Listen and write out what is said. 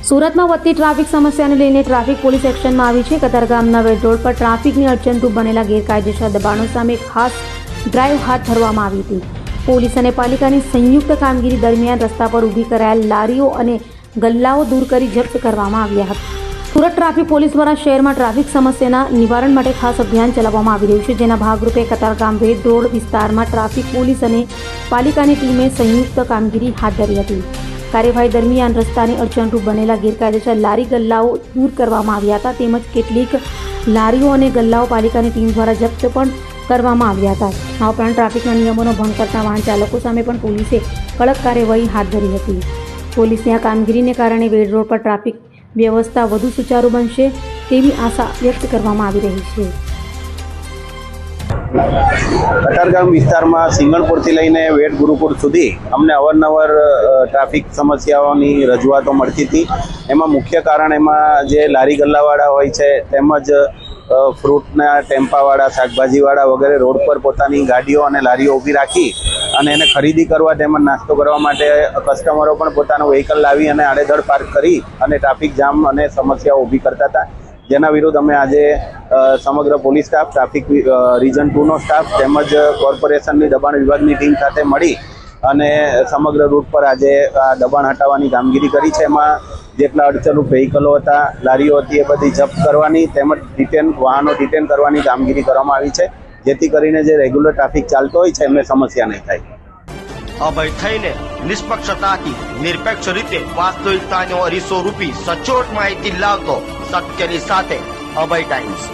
સુરતમાં વધતી ટ્રાફિક સમસ્યાને લઈને ટ્રાફિક પોલીસ એક્શનમાં આવી છે। કતારગામના વેડ રોડ પર ટ્રાફિકની અડચણરૂપ બનેલા ગેરકાયદેસર દબાણો સામે ખાસ ડ્રાઈવ હાથ ધરવામાં આવી હતી। પોલીસ અને પાલિકાની સંયુક્ત કામગીરી દરમિયાન રસ્તા પર ઊભી કરાયેલ લારીઓ અને ગલ્લાઓ દૂર કરી જપ્ત કરવામાં આવ્યા હતા। સુરત ટ્રાફિક પોલીસ દ્વારા શહેરમાં ટ્રાફિક સમસ્યાના નિવારણ માટે ખાસ અભિયાન ચલાવવામાં આવી રહ્યું છે, જેના ભાગરૂપે કતારગામ વેડ રોડ વિસ્તારમાં ટ્રાફિક પોલીસ અને પાલિકાની ટીમે સંયુક્ત કામગીરી હાથ ધરી હતી। કાર્યવાહી દરમિયાન રસ્તાની અડચણરૂપ બનેલા ગેરકાયદેસર લારી ગલ્લાઓ દૂર કરવામાં આવ્યા હતા, તેમજ કેટલીક લારીઓ અને ગલ્લાઓ પાલિકાની ટીમ દ્વારા જપ્ત પણ કરવામાં આવ્યા હતા। આ ઉપરાંત ટ્રાફિકના નિયમોનો ભંગ કરતા વાહન ચાલકો સામે પણ પોલીસે કડક કાર્યવાહી હાથ ધરી હતી। પોલીસની આ કામગીરીને કારણે વેડ રોડ પર ટ્રાફિક વ્યવસ્થા વધુ સુચારુ બનશે તેવી આશા વ્યક્ત કરવામાં આવી રહી છે। કતારગામ વિસ્તારમાં સિંગણપુરથી લઈને વેડ ગુરુકુળ સુધી અમને અવારનવાર ટ્રાફિક સમસ્યાઓની રજૂઆતો મળતી હતી। એમાં મુખ્ય કારણ એમાં જે લારી ગલ્લાવાળા હોય છે, તેમજ ફ્રૂટના ટેમ્પાવાળા, શાકભાજીવાળા વગેરે રોડ પર પોતાની ગાડીઓ અને લારીઓ ઊભી રાખી અને એને ખરીદી કરવા તેમજ નાસ્તો કરવા માટે કસ્ટમરો પણ પોતાનું વ્હીકલ લાવી અને આડેધડ પાર્ક કરી અને ટ્રાફિક જામ અને સમસ્યાઓ ઊભી કરતા હતા, જેના વિરુદ્ધ અમે આજે સમગ્ર પોલીસ સ્ટાફ, ટ્રાફિક રીજન 2નો સ્ટાફ તેમજ કોર્પોરેશનની દબાણ વિભાગની ટીમ સાથે મળી અને સમગ્ર રૂટ પર આજે આ દબાણ હટાવવાની કામગીરી કરી છે। એમાં જેટલા અડચણરૂપ વ્હીકલો હતા, લારીઓ હતી, એ બધી જપ્ત કરવાની તેમજ વાહનો ડિટેન કરવાની કામગીરી કરવામાં આવી છે, જેથી કરીને જે રેગ્યુલર ટ્રાફિક ચાલતો હોય છે એમને સમસ્યા નહીં થાય। અભય થઈને નિષ્પક્ષતાથી નિરપેક્ષ રીતે વાસ્તવિકતાનો અરીસો રૂપી સચોટ માહિતી લાવતો સત્યની સાથે અભય ટાઈમ્સ।